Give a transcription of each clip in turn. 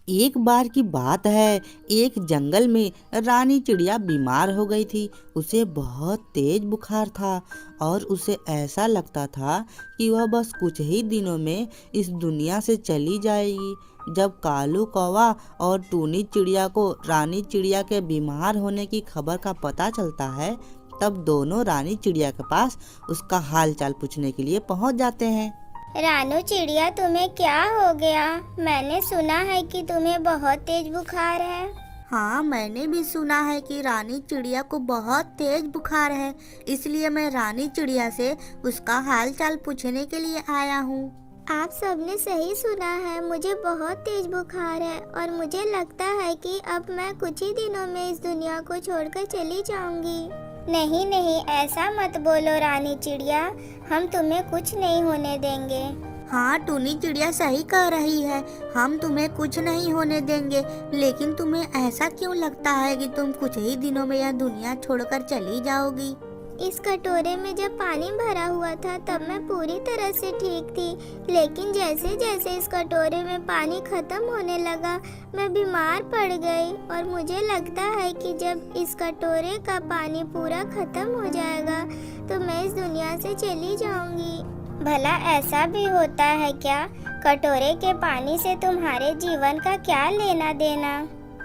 एक बार की बात है, एक जंगल में रानी चिड़िया बीमार हो गई थी। उसे बहुत तेज बुखार था और उसे ऐसा लगता था कि वह बस कुछ ही दिनों में इस दुनिया से चली जाएगी। जब कालू कौवा और टूनी चिड़िया को रानी चिड़िया के बीमार होने की खबर का पता चलता है, तब दोनों रानी चिड़िया के पास उसका हाल चाल पूछने के लिए पहुंच जाते हैं। रानू चिड़िया, तुम्हें क्या हो गया? मैंने सुना है कि तुम्हें बहुत तेज बुखार है। हाँ, मैंने भी सुना है कि रानी चिड़िया को बहुत तेज बुखार है। इसलिए मैं रानी चिड़िया से उसका हाल चाल पूछने के लिए आया हूँ। आप सबने सही सुना है, मुझे बहुत तेज बुखार है और मुझे लगता है कि अब मैं कुछ ही दिनों में इस दुनिया को छोड़कर चली जाऊंगी। नहीं नहीं, ऐसा मत बोलो रानी चिड़िया, हम तुम्हें कुछ नहीं होने देंगे। हाँ, टूनी चिड़िया सही कह रही है, हम तुम्हें कुछ नहीं होने देंगे। लेकिन तुम्हें ऐसा क्यों लगता है कि तुम कुछ ही दिनों में यह दुनिया छोड़कर चली जाओगी? इस कटोरे में जब पानी भरा हुआ था तब मैं पूरी तरह से ठीक थी, लेकिन जैसे जैसे इस कटोरे में पानी खत्म होने लगा मैं बीमार पड़ गई और मुझे लगता है कि जब इस कटोरे का पानी पूरा खत्म हो जाएगा तो मैं इस दुनिया से चली जाऊंगी। भला ऐसा भी होता है क्या? कटोरे के पानी से तुम्हारे जीवन का क्या लेना देना?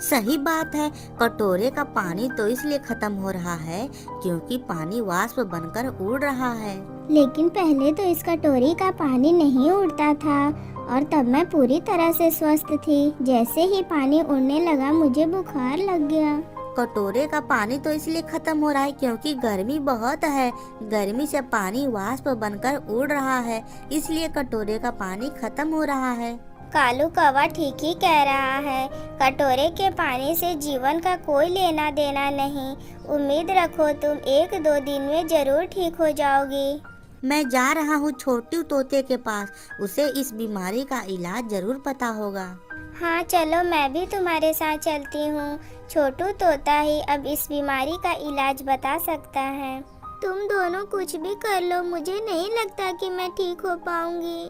सही बात है, कटोरे का पानी तो इसलिए खत्म हो रहा है क्योंकि पानी वाष्प बनकर उड़ रहा है। लेकिन पहले तो इस कटोरी का पानी नहीं उड़ता था और तब मैं पूरी तरह से स्वस्थ थी। जैसे ही पानी उड़ने लगा मुझे बुखार लग गया। कटोरे का पानी तो इसलिए खत्म हो रहा है क्योंकि गर्मी बहुत है। गर्मी से पानी वाष्प बनकर उड़ रहा है, इसलिए कटोरे का पानी खत्म हो रहा है। कालू कौवा ठीक ही कह रहा है, कटोरे के पानी से जीवन का कोई लेना देना नहीं। उम्मीद रखो तुम 1-2 दिन में जरूर ठीक हो जाओगी। मैं जा रहा हूँ छोटू तोते के पास, उसे इस बीमारी का इलाज जरूर पता होगा। हाँ चलो, मैं भी तुम्हारे साथ चलती हूँ। छोटू तोता ही अब इस बीमारी का इलाज बता सकता है। तुम दोनों कुछ भी कर लो, मुझे नहीं लगता कि मैं ठीक हो पाऊंगी।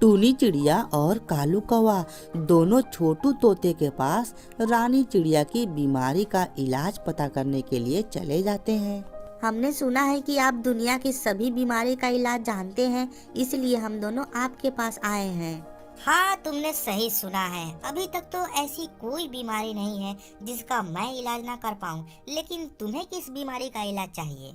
टूनी चिड़िया और कालू कौवा दोनों छोटू तोते के पास रानी चिड़िया की बीमारी का इलाज पता करने के लिए चले जाते हैं। हमने सुना है कि आप दुनिया की सभी बीमारी का इलाज जानते हैं, इसलिए हम दोनों आपके पास आए हैं। हाँ, तुमने सही सुना है। अभी तक तो ऐसी कोई बीमारी नहीं है जिसका मैं इलाज ना कर पाऊँ, लेकिन तुम्हें किस बीमारी का इलाज चाहिए?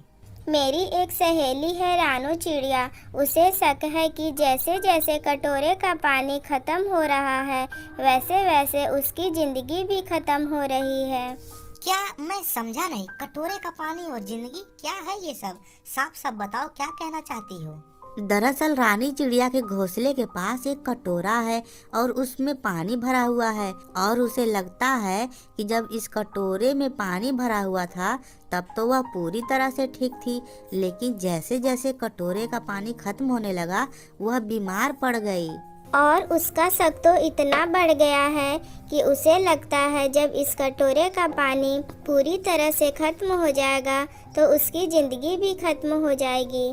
मेरी एक सहेली है रानू चिड़िया, उसे शक है कि जैसे जैसे कटोरे का पानी खत्म हो रहा है वैसे वैसे उसकी जिंदगी भी खत्म हो रही है। क्या? मैं समझा नहीं। कटोरे का पानी और जिंदगी, क्या है ये सब? साफ साफ बताओ, क्या कहना चाहती हो? दरअसल रानी चिड़िया के घोंसले के पास एक कटोरा है और उसमें पानी भरा हुआ है और उसे लगता है कि जब इस कटोरे में पानी भरा हुआ था तब तो वह पूरी तरह से ठीक थी, लेकिन जैसे जैसे कटोरे का पानी खत्म होने लगा वह बीमार पड़ गई। और उसका शक तो इतना बढ़ गया है कि उसे लगता है जब इस कटोरे का पानी पूरी तरह से खत्म हो जाएगा तो उसकी जिंदगी भी खत्म हो जाएगी।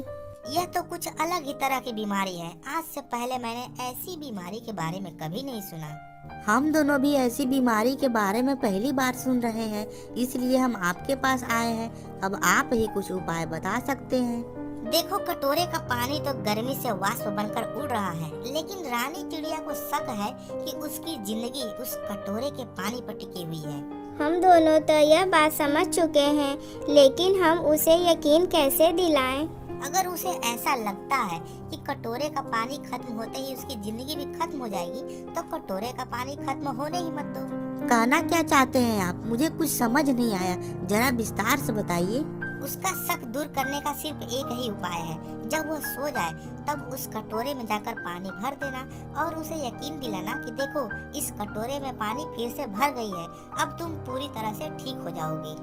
यह तो कुछ अलग ही तरह की बीमारी है। आज से पहले मैंने ऐसी बीमारी के बारे में कभी नहीं सुना। हम दोनों भी ऐसी बीमारी के बारे में पहली बार सुन रहे हैं, इसलिए हम आपके पास आए हैं। अब आप ही कुछ उपाय बता सकते हैं। देखो, कटोरे का पानी तो गर्मी से वाष्प बनकर उड़ रहा है, लेकिन रानी चिड़िया को शक है कि उसकी जिंदगी उस कटोरे के पानी पर टिकी हुई है। हम दोनों तो यह बात समझ चुके हैं, लेकिन हम उसे यकीन कैसे दिलाएं? अगर उसे ऐसा लगता है कि कटोरे का पानी खत्म होते ही उसकी जिंदगी भी खत्म हो जाएगी, तो कटोरे का पानी खत्म होने ही मत दो। कहना क्या चाहते हैं आप? मुझे कुछ समझ नहीं आया, जरा विस्तार से बताइए। उसका शक दूर करने का सिर्फ एक ही उपाय है। जब वो सो जाए तब उस कटोरे में जाकर पानी भर देना और उसे यकीन दिलाना कि देखो, इस कटोरे में पानी फिर से भर गई है, अब तुम पूरी तरह से ठीक हो जाओगी।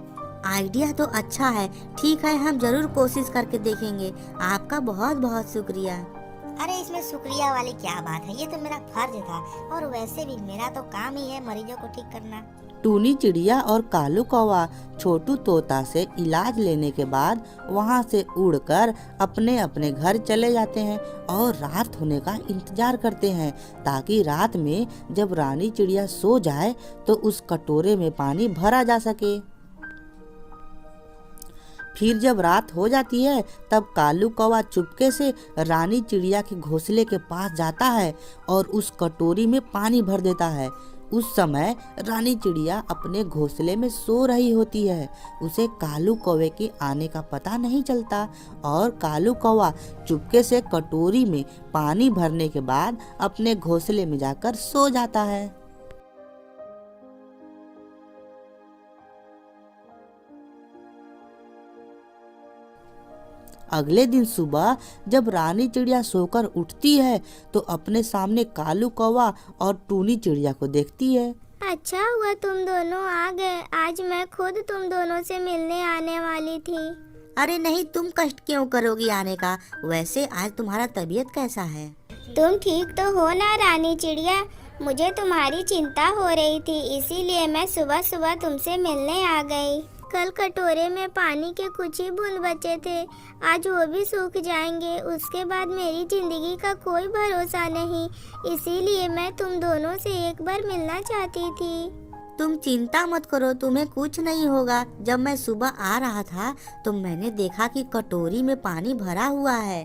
आइडिया तो अच्छा है, ठीक है, हम जरूर कोशिश करके देखेंगे। आपका बहुत बहुत शुक्रिया। अरे इसमें शुक्रिया वाली क्या बात है, ये तो मेरा फर्ज था, और वैसे भी मेरा तो काम ही है मरीजों को ठीक करना। टूनी चिड़िया और कालू कौवा छोटू तोता से इलाज लेने के बाद वहाँ से उड़कर अपने अपने घर चले जाते हैं और रात होने का इंतजार करते हैं, ताकि रात में जब रानी चिड़िया सो जाए तो उस कटोरे में पानी भरा जा सके। फिर जब रात हो जाती है तब कालू कौवा चुपके से रानी चिड़िया के घोंसले के पास जाता है और उस कटोरी में पानी भर देता है। उस समय रानी चिड़िया अपने घोंसले में सो रही होती है। उसे कालू कौवे के आने का पता नहीं चलता और कालू कौवा चुपके से कटोरी में पानी भरने के बाद अपने घोंसले में जाकर सो जाता है। अगले दिन सुबह जब रानी चिड़िया सोकर उठती है तो अपने सामने कालू कौवा और टूनी चिड़िया को देखती है। अच्छा हुआ तुम दोनों आ गए, आज मैं खुद तुम दोनों से मिलने आने वाली थी। अरे नहीं, तुम कष्ट क्यों करोगी आने का? वैसे आज तुम्हारा तबीयत कैसा है? तुम ठीक तो हो ना रानी चिड़िया? मुझे तुम्हारी चिंता हो रही थी, इसीलिए मैं सुबह सुबह तुमसे मिलने आ गई। कल कटोरे में पानी के कुछ ही बूंद बचे थे, आज वो भी सूख जाएंगे। उसके बाद मेरी जिंदगी का कोई भरोसा नहीं, इसीलिए मैं तुम दोनों से एक बार मिलना चाहती थी। तुम चिंता मत करो, तुम्हें कुछ नहीं होगा। जब मैं सुबह आ रहा था तो मैंने देखा कि कटोरी में पानी भरा हुआ है।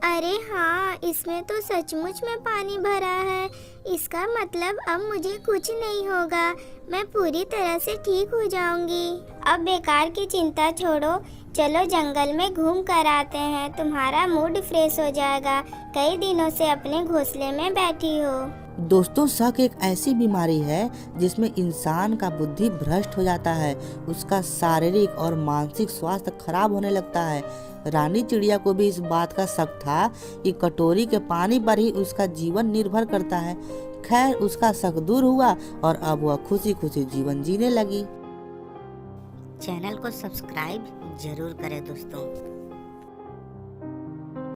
अरे हाँ, इसमें तो सचमुच में पानी भरा है। इसका मतलब अब मुझे कुछ नहीं होगा, मैं पूरी तरह से ठीक हो जाऊंगी। अब बेकार की चिंता छोड़ो, चलो जंगल में घूम कर आते हैं, तुम्हारा मूड फ्रेश हो जाएगा। कई दिनों से अपने घोंसले में बैठी हो। दोस्तों, शक एक ऐसी बीमारी है जिसमें इंसान का बुद्धि भ्रष्ट हो जाता है, उसका शारीरिक और मानसिक स्वास्थ्य खराब होने लगता है। रानी चिड़िया को भी इस बात का शक था कि कटोरी के पानी पर ही उसका जीवन निर्भर करता है। खैर, उसका शक दूर हुआ और अब वह खुशी खुशी जीवन जीने लगी। चैनल को सब्सक्राइब जरूर करें दोस्तों।